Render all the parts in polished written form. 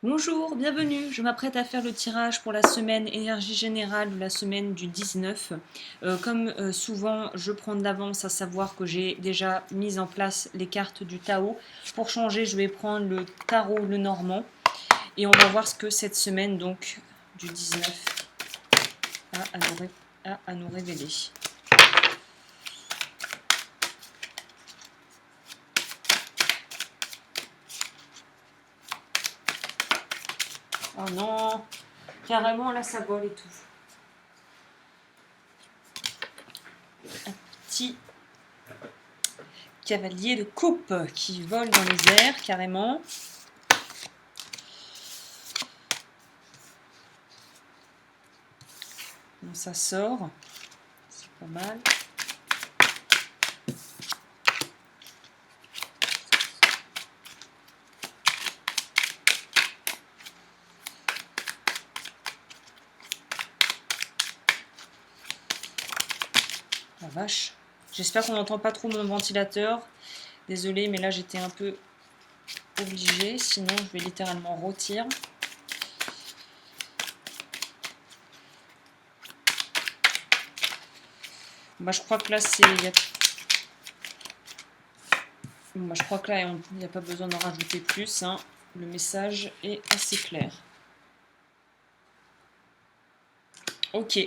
Bonjour, bienvenue. Je m'apprête à faire le tirage pour la semaine énergie générale ou la semaine du 19. Comme souvent, je prends de l'avance à savoir que j'ai déjà mis en place les cartes du Tao. Pour changer, je vais prendre le tarot le normand et on va voir ce que cette semaine donc du 19 a à nous révéler. Oh non, carrément là ça vole et tout. Un petit cavalier de coupe qui vole dans les airs carrément. Bon, ça sort, c'est pas mal. La vache. J'espère qu'on n'entend pas trop mon ventilateur. Désolée, mais là j'étais un peu obligée, sinon je vais littéralement rôtir. Bah, je crois que là c'est. Bah, je crois que là il n'y a pas besoin d'en rajouter plus. Hein. Le message est assez clair. Ok.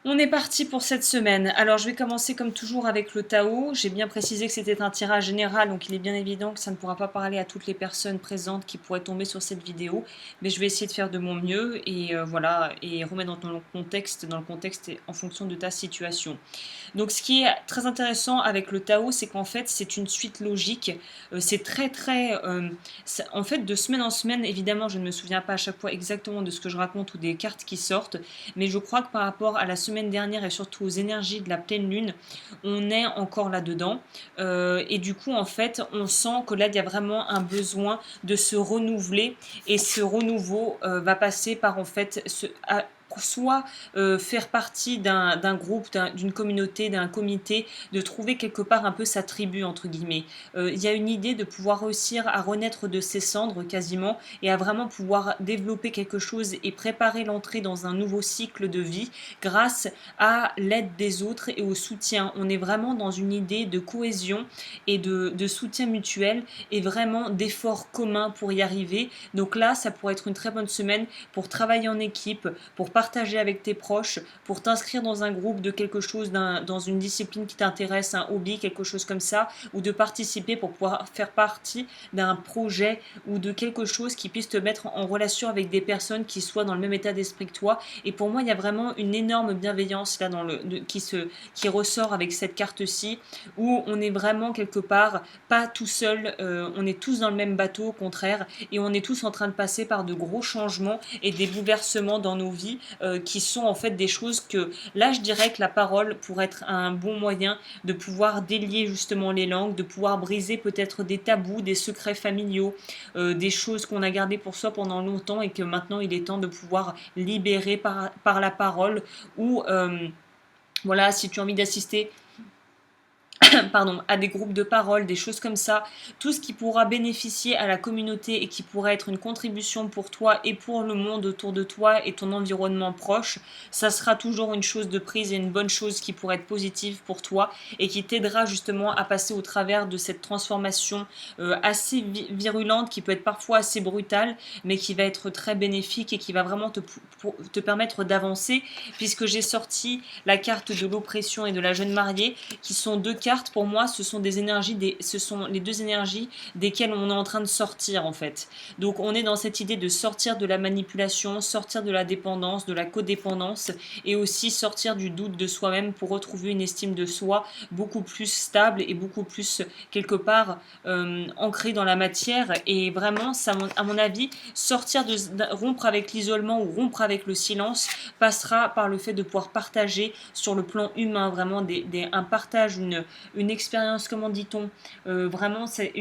On est parti pour cette semaine. Alors je vais commencer comme toujours avec le Tao. J'ai bien précisé que c'était un tirage général, donc il est bien évident que ça ne pourra pas parler à toutes les personnes présentes qui pourraient tomber sur cette vidéo. Mais je vais essayer de faire de mon mieux et voilà, et remettre dans le contexte et en fonction de ta situation. Donc ce qui est très intéressant avec le Tao, c'est qu'en fait c'est une suite logique. C'est en fait de semaine en semaine, évidemment je ne me souviens pas à chaque fois exactement de ce que je raconte ou des cartes qui sortent, mais je crois que par rapport à la semaine dernière et surtout aux énergies de la pleine lune, on est encore là-dedans. Et du coup, en fait, on sent que là, il y a vraiment un besoin de se renouveler. Et ce renouveau va passer par, en fait, soit faire partie d'un groupe, d'une communauté, d'un comité, de trouver quelque part un peu sa tribu, entre guillemets. Il y a une idée de pouvoir réussir à renaître de ses cendres quasiment et à vraiment pouvoir développer quelque chose et préparer l'entrée dans un nouveau cycle de vie grâce à l'aide des autres et au soutien. On est vraiment dans une idée de cohésion et de soutien mutuel et vraiment d'efforts communs pour y arriver. Donc là, ça pourrait être une très bonne semaine pour travailler en équipe, pour partager avec tes proches, pour t'inscrire dans un groupe de quelque chose, dans une discipline qui t'intéresse, un hobby, quelque chose comme ça, ou de participer pour pouvoir faire partie d'un projet ou de quelque chose qui puisse te mettre en relation avec des personnes qui soient dans le même état d'esprit que toi. Et pour moi, il y a vraiment une énorme bienveillance là qui ressort avec cette carte-ci, où on est vraiment quelque part pas tout seul, on est tous dans le même bateau, au contraire, et on est tous en train de passer par de gros changements et des bouleversements dans nos vies qui sont en fait des choses que là je dirais que la parole pourrait être un bon moyen de pouvoir délier justement les langues, de pouvoir briser peut-être des tabous, des secrets familiaux, des choses qu'on a gardées pour soi pendant longtemps et que maintenant il est temps de pouvoir libérer par la parole ou voilà, si tu as envie d'assister pardon, à des groupes de parole, des choses comme ça, tout ce qui pourra bénéficier à la communauté et qui pourra être une contribution pour toi et pour le monde autour de toi et ton environnement proche, ça sera toujours une chose de prise et une bonne chose qui pourrait être positive pour toi et qui t'aidera justement à passer au travers de cette transformation assez virulente qui peut être parfois assez brutale mais qui va être très bénéfique et qui va vraiment te permettre d'avancer puisque j'ai sorti la carte de l'oppression et de la jeune mariée qui sont deux cartes pour moi, ce sont ce sont les deux énergies desquelles on est en train de sortir en fait. Donc on est dans cette idée de sortir de la manipulation, sortir de la dépendance, de la codépendance et aussi sortir du doute de soi-même pour retrouver une estime de soi beaucoup plus stable et beaucoup plus quelque part ancrée dans la matière et vraiment ça à mon avis rompre avec l'isolement ou rompre avec le silence passera par le fait de pouvoir partager sur le plan humain vraiment un partage, une expérience, comment dit-on, vraiment c'est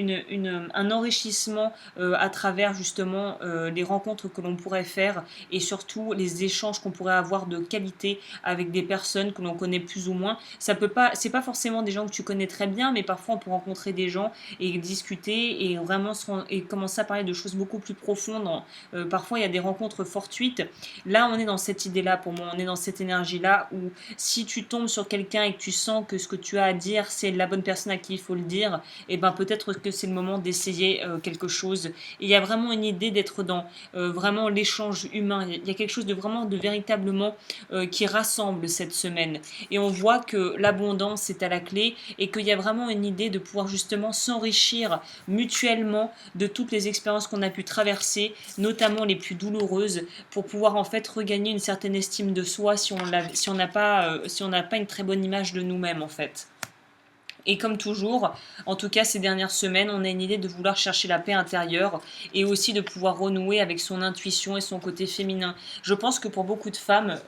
un enrichissement à travers justement les rencontres que l'on pourrait faire et surtout les échanges qu'on pourrait avoir de qualité avec des personnes que l'on connaît plus ou moins. Ça peut pas, c'est pas forcément des gens que tu connais très bien, mais parfois on peut rencontrer des gens et discuter et vraiment et commencer à parler de choses beaucoup plus profondes. Parfois il y a des rencontres fortuites. Là on est dans cette idée-là pour moi, on est dans cette énergie-là où si tu tombes sur quelqu'un et que tu sens que ce que tu as à dire c'est la bonne personne à qui il faut le dire, et ben peut-être que c'est le moment d'essayer quelque chose. Et il y a vraiment une idée d'être dans vraiment l'échange humain. Il y a quelque chose de vraiment de véritablement qui rassemble cette semaine. Et on voit que l'abondance est à la clé et qu'il y a vraiment une idée de pouvoir justement s'enrichir mutuellement de toutes les expériences qu'on a pu traverser, notamment les plus douloureuses, pour pouvoir en fait regagner une certaine estime de soi si on n'a pas, si on n'a pas une très bonne image de nous-mêmes en fait. Et comme toujours, en tout cas ces dernières semaines, on a une idée de vouloir chercher la paix intérieure et aussi de pouvoir renouer avec son intuition et son côté féminin. Je pense que pour beaucoup de femmes,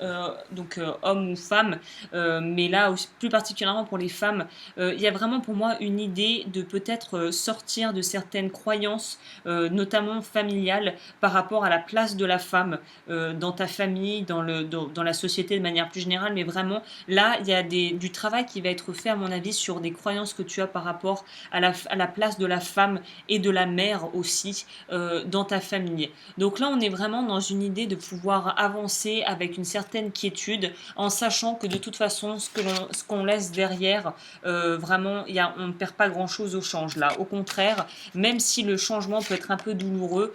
donc hommes ou femmes, mais là aussi, plus particulièrement pour les femmes, il y a vraiment pour moi une idée de peut-être sortir de certaines croyances, notamment familiales, par rapport à la place de la femme dans ta famille, dans la société de manière plus générale, mais vraiment là, il y a du travail qui va être fait à mon avis sur des croyances que tu as par rapport à la place de la femme et de la mère aussi dans ta famille. Donc là, on est vraiment dans une idée de pouvoir avancer avec une certaine quiétude en sachant que de toute façon, ce qu'on laisse derrière, vraiment, on ne perd pas grand-chose au change là. Au contraire, même si le changement peut être un peu douloureux,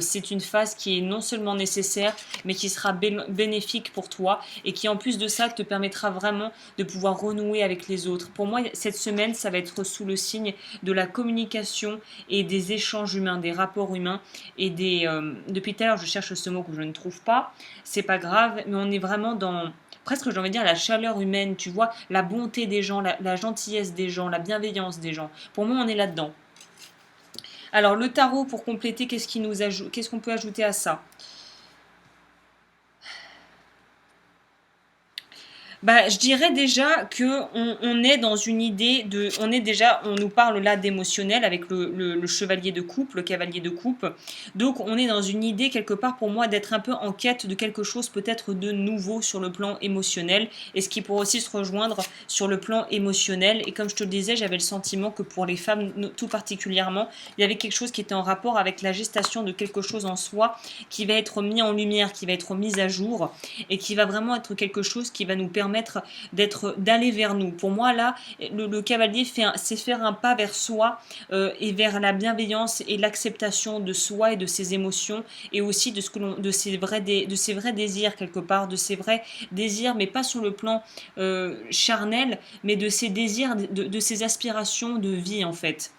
c'est une phase qui est non seulement nécessaire, mais qui sera bénéfique pour toi et qui en plus de ça te permettra vraiment de pouvoir renouer avec les autres. Pour moi, cette semaine, ça va être sous le signe de la communication et des échanges humains, des rapports humains et depuis tout à l'heure, je cherche ce mot que je ne trouve pas. C'est pas grave, mais on est vraiment dans presque, j'ai envie de dire, la chaleur humaine, tu vois, la bonté des gens, la gentillesse des gens, la bienveillance des gens. Pour moi, on est là-dedans. Alors, le tarot, pour compléter, qu'est-ce qu'on peut ajouter à ça? Bah, je dirais déjà que on est dans une idée on nous parle là d'émotionnel avec le chevalier de coupe, le cavalier de coupe. Donc, on est dans une idée quelque part pour moi d'être un peu en quête de quelque chose peut-être de nouveau sur le plan émotionnel et ce qui pourrait aussi se rejoindre sur le plan émotionnel. Et comme je te le disais, j'avais le sentiment que pour les femmes tout particulièrement, il y avait quelque chose qui était en rapport avec la gestation de quelque chose en soi qui va être mis en lumière, qui va être mis à jour et qui va vraiment être quelque chose qui va nous permettre d'aller vers nous. Pour moi, là, le cavalier c'est faire un pas vers soi et vers la bienveillance et l'acceptation de soi et de ses émotions et aussi de ses vrais désirs quelque part, de ses vrais désirs, mais pas sur le plan charnel, mais de ses désirs, de ses aspirations de vie en fait.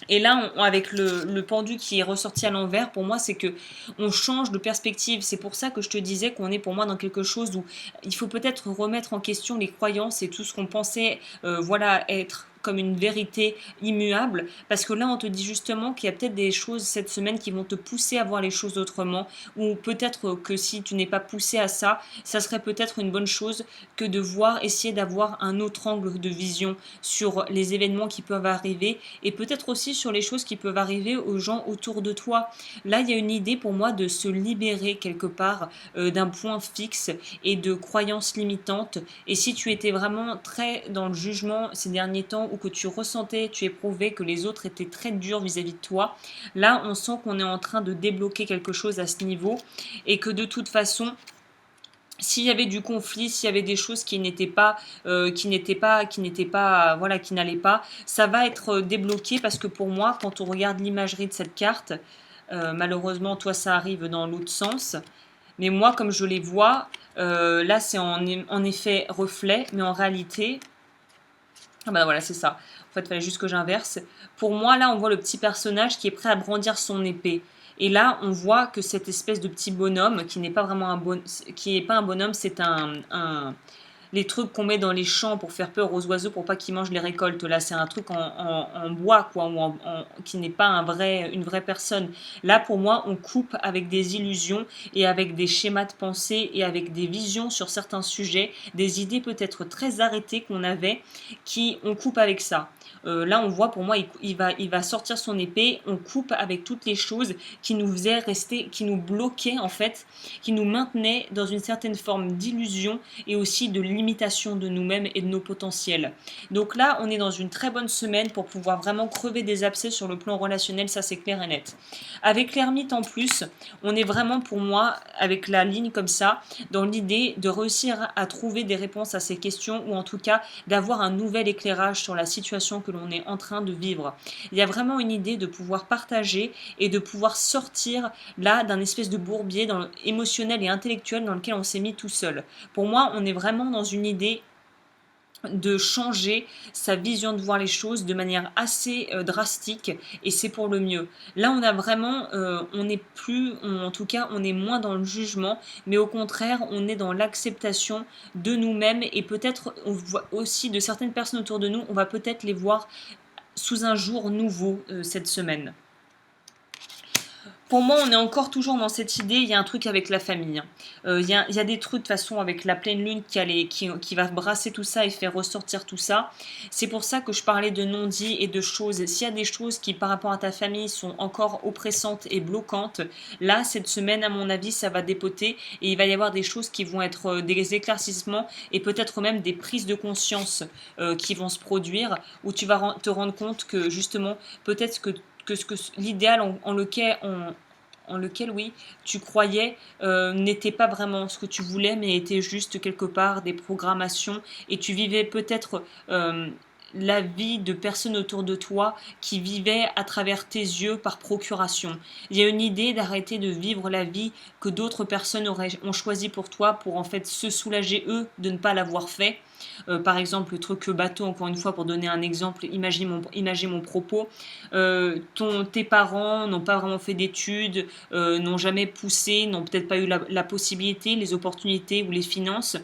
Et là, avec le pendu qui est ressorti à l'envers, pour moi, c'est que on change de perspective. C'est pour ça que je te disais qu'on est pour moi dans quelque chose où il faut peut-être remettre en question les croyances et tout ce qu'on pensait, voilà, être comme une vérité immuable, parce que là on te dit justement qu'il y a peut-être des choses cette semaine qui vont te pousser à voir les choses autrement, ou peut-être que si tu n'es pas poussé à ça, ça serait peut-être une bonne chose que de essayer d'avoir un autre angle de vision sur les événements qui peuvent arriver, et peut-être aussi sur les choses qui peuvent arriver aux gens autour de toi. Là il y a une idée pour moi de se libérer quelque part d'un point fixe et de croyances limitantes, et si tu étais vraiment très dans le jugement ces derniers temps, ou que tu ressentais, tu éprouvais que les autres étaient très durs vis-à-vis de toi, là on sent qu'on est en train de débloquer quelque chose à ce niveau et que de toute façon s'il y avait du conflit, s'il y avait des choses qui n'étaient pas, voilà, qui n'allaient pas, ça va être débloqué parce que pour moi, quand on regarde l'imagerie de cette carte, malheureusement, toi, ça arrive dans l'autre sens, mais moi, comme je les vois, là, c'est en effet reflet, mais en réalité, ah bah voilà, c'est ça. En fait, il fallait juste que j'inverse. Pour moi, là, on voit le petit personnage qui est prêt à brandir son épée. Et là, on voit que cette espèce de petit bonhomme, qui n'est pas vraiment qui est pas un bonhomme, c'est les trucs qu'on met dans les champs pour faire peur aux oiseaux pour pas qu'ils mangent les récoltes. Là, c'est un truc en bois, quoi, ou qui n'est pas une vraie personne. Là, pour moi, on coupe avec des illusions et avec des schémas de pensée et avec des visions sur certains sujets, des idées peut-être très arrêtées qu'on avait, on coupe avec ça. Là, on voit, pour moi, il va sortir son épée, on coupe avec toutes les choses qui nous faisaient rester, qui nous bloquaient en fait, qui nous maintenaient dans une certaine forme d'illusion et aussi de limitation de nous-mêmes et de nos potentiels. Donc là, on est dans une très bonne semaine pour pouvoir vraiment crever des abcès sur le plan relationnel, ça c'est clair et net. Avec l'ermite en plus, on est vraiment pour moi, avec la ligne comme ça, dans l'idée de réussir à trouver des réponses à ces questions ou en tout cas d'avoir un nouvel éclairage sur la situation que l'on est en train de vivre. Il y a vraiment une idée de pouvoir partager et de pouvoir sortir là d'un espèce de bourbier émotionnel et intellectuel dans lequel on s'est mis tout seul. Pour moi, on est vraiment dans une idée de changer sa vision de voir les choses de manière assez drastique et c'est pour le mieux. Là on a vraiment, on n'est plus, en tout cas on est moins dans le jugement mais au contraire on est dans l'acceptation de nous-mêmes et peut-être on voit aussi de certaines personnes autour de nous, on va peut-être les voir sous un jour nouveau cette semaine. Pour moi, on est encore toujours dans cette idée, il y a un truc avec la famille. Il y a des trucs de toute façon avec la pleine lune qui va brasser tout ça et faire ressortir tout ça. C'est pour ça que je parlais de non-dits et de choses. S'il y a des choses qui par rapport à ta famille sont encore oppressantes et bloquantes, là, cette semaine, à mon avis, ça va dépoter et il va y avoir des choses qui vont être des éclaircissements et peut-être même des prises de conscience qui vont se produire où tu vas te rendre compte que justement, peut-être que l'idéal en lequel oui, tu croyais n'était pas vraiment ce que tu voulais, mais était juste quelque part des programmations et tu vivais peut-être la vie de personnes autour de toi qui vivaient à travers tes yeux par procuration. Il y a une idée d'arrêter de vivre la vie que d'autres personnes ont choisi pour toi pour en fait se soulager eux de ne pas l'avoir fait. Par exemple, le truc bateau, encore une fois, pour donner un exemple, imaginez mon propos. Tes parents n'ont pas vraiment fait d'études, n'ont jamais poussé, n'ont peut-être pas eu la possibilité, les opportunités ou les finances.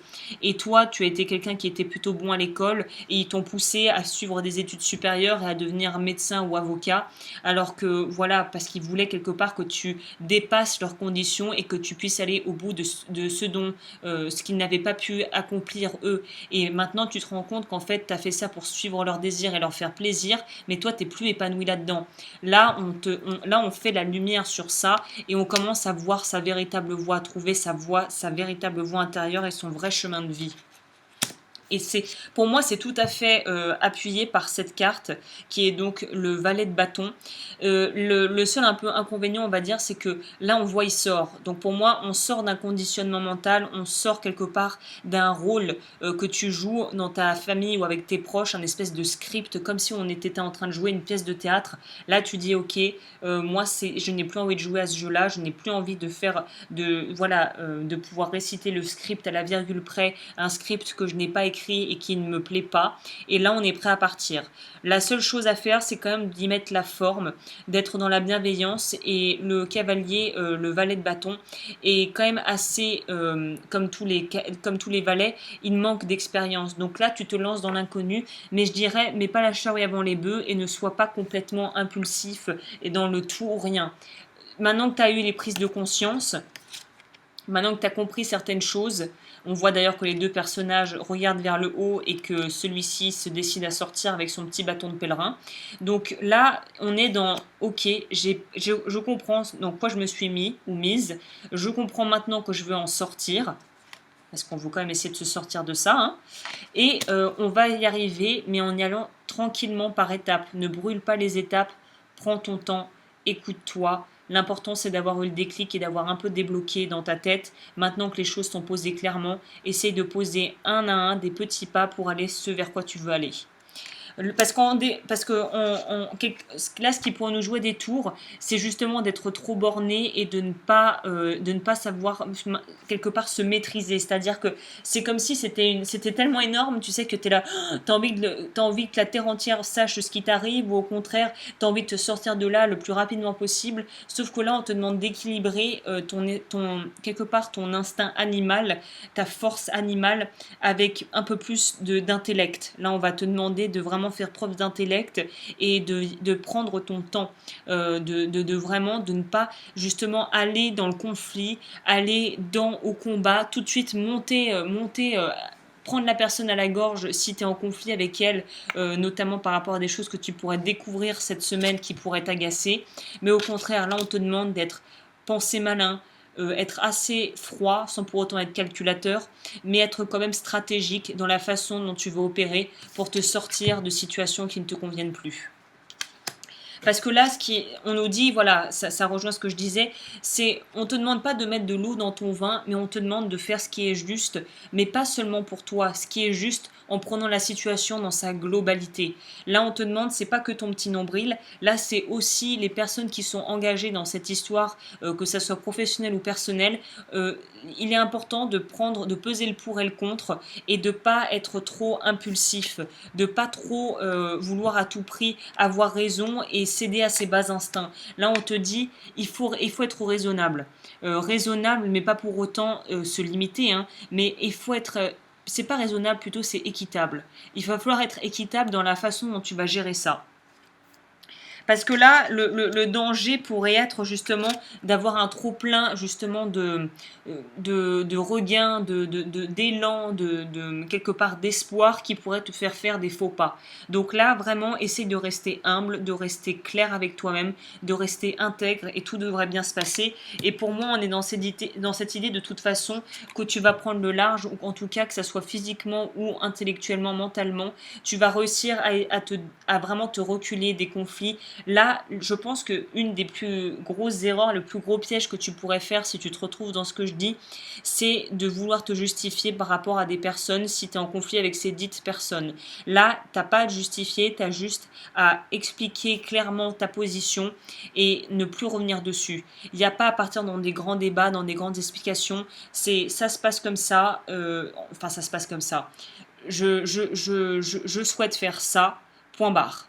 Et toi, tu as été quelqu'un qui était plutôt bon à l'école et ils t'ont poussé à suivre des études supérieures et à devenir médecin ou avocat. Alors que, voilà, parce qu'ils voulaient quelque part que tu dépasses leurs conditions et que tu puisses aller au bout de ce qu'ils n'avaient pas pu accomplir eux. Et maintenant, tu te rends compte qu'en fait, tu as fait ça pour suivre leurs désirs et leur faire plaisir, mais toi, tu n'es plus épanoui là-dedans. Là, on fait la lumière sur ça et on commence à voir sa véritable voie, à trouver sa véritable voie intérieure et son vrai chemin de vie. Et pour moi, c'est tout à fait appuyé par cette carte qui est donc le valet de bâton. Le seul un peu inconvénient, on va dire, c'est que là, on voit, il sort. Donc pour moi, on sort d'un conditionnement mental, on sort quelque part d'un rôle que tu joues dans ta famille ou avec tes proches, un espèce de script, comme si on était en train de jouer une pièce de théâtre. Là, tu dis, ok, moi, je n'ai plus envie de jouer à ce jeu-là, je n'ai plus envie de pouvoir réciter le script à la virgule près, un script que je n'ai pas écrit et qui ne me plaît pas. Et là, on est prêt à partir. La seule chose à faire, c'est quand même d'y mettre la forme, d'être dans la bienveillance. Et le cavalier, le valet de bâton, est quand même assez, comme tous les valets, il manque d'expérience. Donc là, tu te lances dans l'inconnu, mais je dirais, mets pas la charrue avant les bœufs et ne sois pas complètement impulsif et dans le tout ou rien. Maintenant que tu as eu les prises de conscience, maintenant que tu as compris certaines choses, on voit d'ailleurs que les deux personnages regardent vers le haut et que celui-ci se décide à sortir avec son petit bâton de pèlerin. Donc là, on est dans « Ok, je comprends dans quoi je me suis mis ou mise. Je comprends maintenant que je veux en sortir. » Parce qu'on veut quand même essayer de se sortir de ça. Hein. Et on va y arriver, mais en y allant tranquillement par étapes. Ne brûle pas les étapes. Prends ton temps. Écoute-toi. L'important, c'est d'avoir eu le déclic et d'avoir un peu débloqué dans ta tête. Maintenant que les choses sont posées clairement, essaye de poser un à un des petits pas pour aller ce vers quoi tu veux aller. Parce que là, ce qui pourrait nous jouer des tours, c'est justement d'être trop borné et de ne pas savoir quelque part se maîtriser. C'est-à-dire que c'est comme si c'était tellement énorme, tu sais, que tu es là, t'as envie que la terre entière sache ce qui t'arrive, ou au contraire, tu as envie de te sortir de là le plus rapidement possible. Sauf que là, on te demande d'équilibrer quelque part ton instinct animal, ta force animale, avec un peu plus d'intellect. Là, on va te demander de vraiment faire preuve d'intellect et de prendre ton temps, de vraiment de ne pas justement aller dans le conflit, aller au combat, tout de suite prendre la personne à la gorge si tu es en conflit avec elle, notamment par rapport à des choses que tu pourrais découvrir cette semaine qui pourraient t'agacer. Mais au contraire, là, on te demande d'être pensé malin, être assez froid sans pour autant être calculateur, mais être quand même stratégique dans la façon dont tu veux opérer pour te sortir de situations qui ne te conviennent plus. Parce que là, on nous dit, voilà, ça rejoint ce que je disais, c'est, on te demande pas de mettre de l'eau dans ton vin, mais on te demande de faire ce qui est juste, mais pas seulement pour toi, ce qui est juste en prenant la situation dans sa globalité. Là, on te demande, c'est pas que ton petit nombril, là, c'est aussi les personnes qui sont engagées dans cette histoire, que ça soit professionnel ou personnel. Il est important de peser le pour et le contre, et de pas être trop impulsif, de pas trop vouloir à tout prix avoir raison et céder à ses bas instincts. Là, on te dit, il faut être raisonnable. Raisonnable, mais pas pour autant se limiter, hein, mais il faut être... c'est pas raisonnable, plutôt c'est équitable. Il va falloir être équitable dans la façon dont tu vas gérer ça. Parce que là, le danger pourrait être justement d'avoir un trop-plein justement de regain, d'élan, quelque part d'espoir qui pourrait te faire des faux pas. Donc là, vraiment, essaye de rester humble, de rester clair avec toi-même, de rester intègre et tout devrait bien se passer. Et pour moi, on est dans cette idée de toute façon que tu vas prendre le large, ou en tout cas que ça soit physiquement ou intellectuellement, mentalement, tu vas réussir à vraiment te reculer des conflits. Là, je pense que une des plus grosses erreurs, le plus gros piège que tu pourrais faire si tu te retrouves dans ce que je dis, c'est de vouloir te justifier par rapport à des personnes si tu es en conflit avec ces dites personnes. Là, t'as pas à te justifier, tu as juste à expliquer clairement ta position et ne plus revenir dessus. Il n'y a pas à partir dans des grands débats, dans des grandes explications. Ça se passe comme ça. Enfin, ça se passe comme ça. Je souhaite faire ça. Point barre.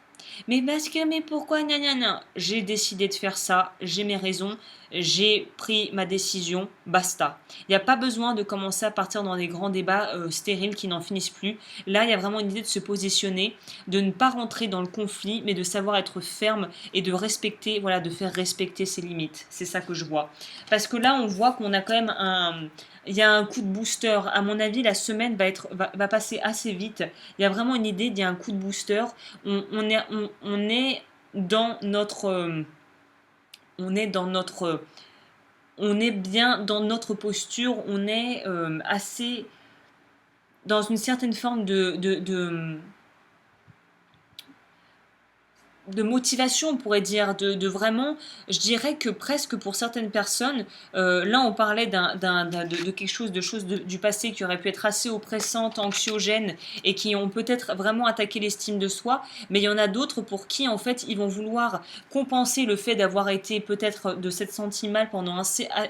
Mais pourquoi, nanana? J'ai décidé de faire ça, j'ai mes raisons, j'ai pris ma décision, basta. Il n'y a pas besoin de commencer à partir dans des grands débats stériles qui n'en finissent plus. Là, il y a vraiment une idée de se positionner, de ne pas rentrer dans le conflit, mais de savoir être ferme et de respecter, voilà, de faire respecter ses limites. C'est ça que je vois. Parce que là, on voit qu'on a quand même il y a un coup de booster. À mon avis, la semaine va passer assez vite. Il y a vraiment une idée, il y a un coup de booster. On est dans notre... on est dans notre... on est bien dans notre posture. On est assez... dans une certaine forme de motivation, on pourrait dire, de vraiment, je dirais que presque pour certaines personnes, là on parlait de quelque chose, du passé qui aurait pu être assez oppressante, anxiogène, et qui ont peut-être vraiment attaqué l'estime de soi, mais il y en a d'autres pour qui en fait ils vont vouloir compenser le fait d'avoir été peut-être de s'être senti mal pendant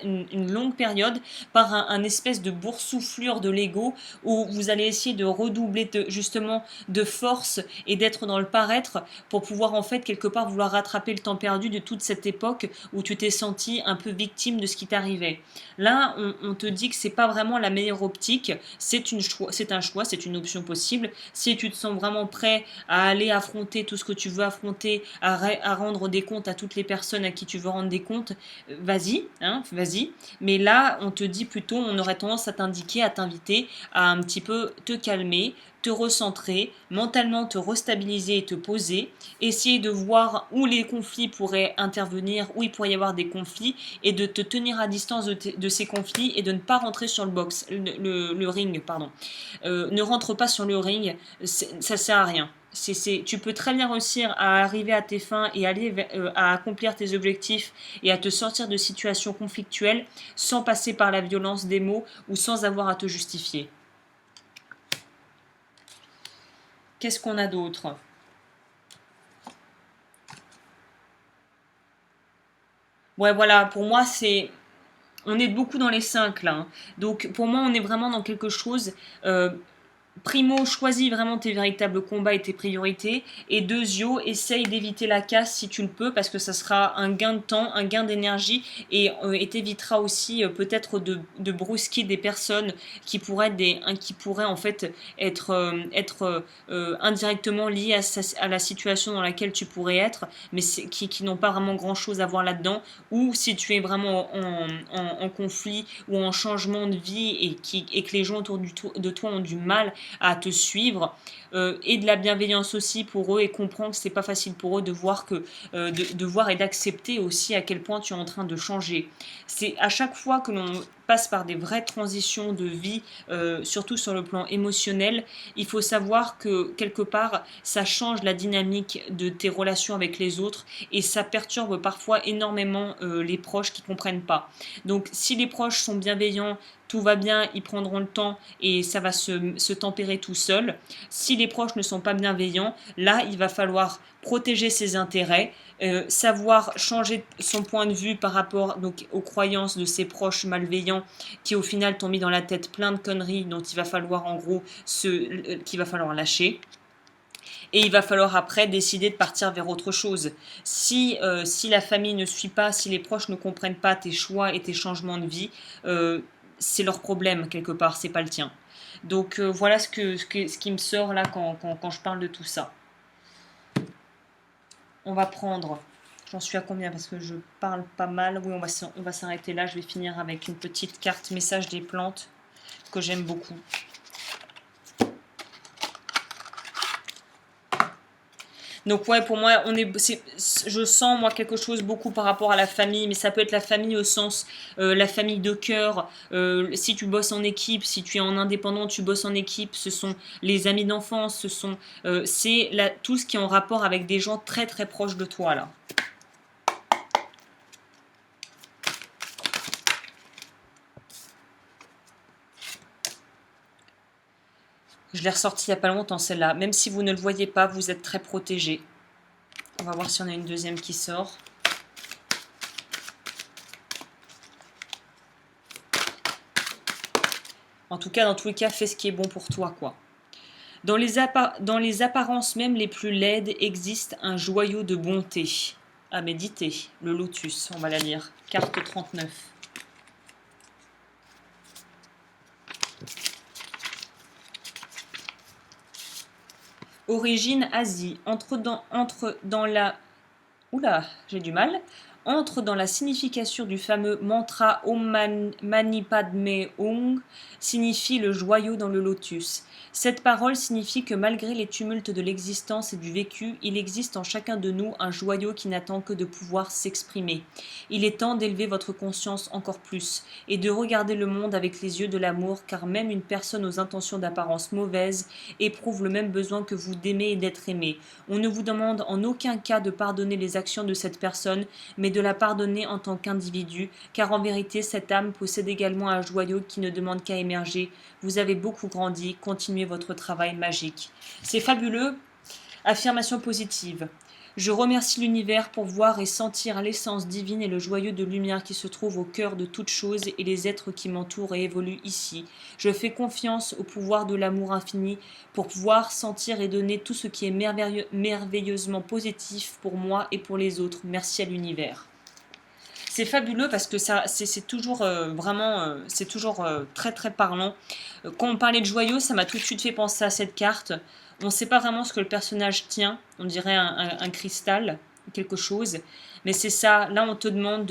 une longue période par un espèce de boursouflure de l'ego, où vous allez essayer de redoubler justement de force et d'être dans le paraître pour pouvoir en fait quelque part vouloir rattraper le temps perdu de toute cette époque où tu t'es senti un peu victime de ce qui t'arrivait. Là, on te dit que c'est pas vraiment la meilleure optique, c'est un choix, c'est une option possible. Si tu te sens vraiment prêt à aller affronter tout ce que tu veux affronter, à rendre des comptes à toutes les personnes à qui tu veux rendre des comptes, vas-y, hein, vas-y. Mais là, on te dit plutôt, on aurait tendance à t'indiquer, à t'inviter à un petit peu te calmer, te recentrer, mentalement te restabiliser et te poser, essayer de voir où les conflits pourraient intervenir, où il pourrait y avoir des conflits, et de te tenir à distance de ces conflits et de ne pas rentrer sur le ring, pardon. Ne rentre pas sur le ring, ça sert à rien. Tu peux très bien réussir à arriver à tes fins et à accomplir tes objectifs et à te sortir de situations conflictuelles sans passer par la violence des mots ou sans avoir à te justifier. Qu'est-ce qu'on a d'autre? Ouais, voilà, pour moi, on est beaucoup dans les 5 là, hein. Donc pour moi, on est vraiment dans quelque chose. Primo, choisis vraiment tes véritables combats et tes priorités. Et deuxio, essaye d'éviter la casse si tu le peux, parce que ça sera un gain de temps, un gain d'énergie, et t'évitera aussi peut-être de brusquer des personnes qui pourraient en fait être indirectement liées à la situation dans laquelle tu pourrais être, mais qui n'ont pas vraiment grand-chose à voir là-dedans. Ou si tu es vraiment en conflit ou en changement de vie et que les gens autour de toi ont du mal à te suivre, et de la bienveillance aussi pour eux, et comprendre que c'est pas facile pour eux de voir de voir et d'accepter aussi à quel point tu es en train de changer. C'est à chaque fois que l'on passe par des vraies transitions de vie, surtout sur le plan émotionnel, il faut savoir que quelque part ça change la dynamique de tes relations avec les autres, et ça perturbe parfois énormément les proches qui comprennent pas. Donc si les proches sont bienveillants, tout va bien, ils prendront le temps et ça va se tempérer tout seul. Si les proches ne sont pas bienveillants, là, il va falloir protéger ses intérêts, savoir changer son point de vue par rapport donc aux croyances de ses proches malveillants qui au final t'ont mis dans la tête plein de conneries dont il va falloir en gros qu'il va falloir lâcher. Et il va falloir après décider de partir vers autre chose. Si la famille ne suit pas, si les proches ne comprennent pas tes choix et tes changements de vie, c'est leur problème quelque part, c'est pas le tien. Donc voilà ce qui me sort là quand je parle de tout ça. On va prendre, j'en suis à combien parce que je parle pas mal. Oui, on va s'arrêter là. Je vais finir avec une petite carte message des plantes que j'aime beaucoup. Donc ouais, pour moi, je sens moi quelque chose beaucoup par rapport à la famille, mais ça peut être la famille au sens la famille de cœur. Si tu bosses en équipe, si tu es en indépendant, tu bosses en équipe, ce sont les amis d'enfance, tout ce qui est en rapport avec des gens très très proches de toi là. Je l'ai ressorti il n'y a pas longtemps celle-là. Même si vous ne le voyez pas, vous êtes très protégé. On va voir si on a une deuxième qui sort. En tout cas, dans tous les cas, fais ce qui est bon pour toi, quoi. Dans les apparences même les plus laides existe un joyau de bonté. À méditer. Le lotus, on va la lire. Carte 39. Origine Asie. Entre dans la... Oula, j'ai du mal. Entre dans la signification du fameux mantra Om Mani Padme Hum, signifie le joyau dans le lotus. Cette parole signifie que malgré les tumultes de l'existence et du vécu, il existe en chacun de nous un joyau qui n'attend que de pouvoir s'exprimer. Il est temps d'élever votre conscience encore plus et de regarder le monde avec les yeux de l'amour, car même une personne aux intentions d'apparence mauvaise éprouve le même besoin que vous d'aimer et d'être aimé. On ne vous demande en aucun cas de pardonner les actions de cette personne, mais de la pardonner en tant qu'individu, car en vérité cette âme possède également un joyau qui ne demande qu'à émerger. Vous avez beaucoup grandi, continuez votre travail magique. C'est fabuleux. Affirmation positive. Je remercie l'univers pour voir et sentir l'essence divine et le joyau de lumière qui se trouve au cœur de toute chose et les êtres qui m'entourent et évoluent ici. Je fais confiance au pouvoir de l'amour infini pour pouvoir sentir et donner tout ce qui est merveilleusement positif pour moi et pour les autres. Merci à l'univers. C'est fabuleux parce que c'est toujours vraiment, c'est toujours très très parlant. Quand on parlait de joyau, ça m'a tout de suite fait penser à cette carte. On ne sait pas vraiment ce que le personnage tient, on dirait un cristal, quelque chose. Mais c'est ça, là on te demande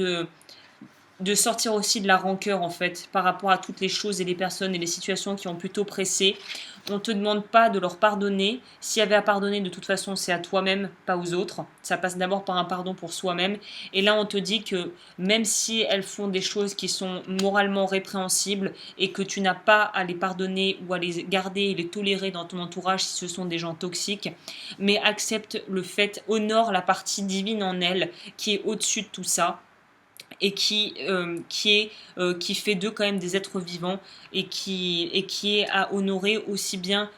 de sortir aussi de la rancœur en fait par rapport à toutes les choses et les personnes et les situations qui ont plutôt pressé. On ne te demande pas de leur pardonner. S'il y avait à pardonner, de toute façon, c'est à toi-même, pas aux autres. Ça passe d'abord par un pardon pour soi-même. Et là, on te dit que même si elles font des choses qui sont moralement répréhensibles et que tu n'as pas à les pardonner ou à les garder et les tolérer dans ton entourage si ce sont des gens toxiques, mais accepte le fait, honore la partie divine en elle qui est au-dessus de tout ça et qui fait d'eux quand même des êtres vivants et qui est à honorer aussi bien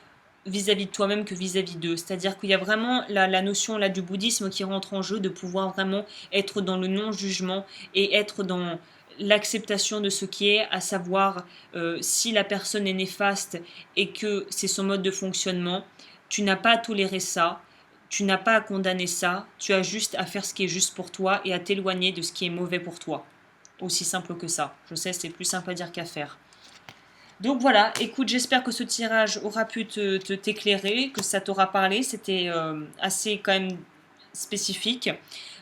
vis-à-vis de toi-même que vis-à-vis d'eux. C'est-à-dire qu'il y a vraiment la notion là du bouddhisme qui rentre en jeu, de pouvoir vraiment être dans le non-jugement et être dans l'acceptation de ce qui est, à savoir si la personne est néfaste et que c'est son mode de fonctionnement, tu n'as pas à tolérer ça, tu n'as pas à condamner ça, tu as juste à faire ce qui est juste pour toi et à t'éloigner de ce qui est mauvais pour toi. Aussi simple que ça. Je sais, c'est plus simple à dire qu'à faire. Donc voilà, écoute, j'espère que ce tirage aura pu t'éclairer, que ça t'aura parlé. C'était assez quand même spécifique.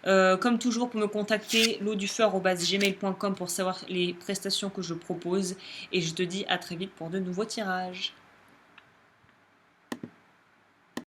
Comme toujours, pour me contacter, lodufeur@gmail.com pour savoir les prestations que je propose. Et je te dis à très vite pour de nouveaux tirages.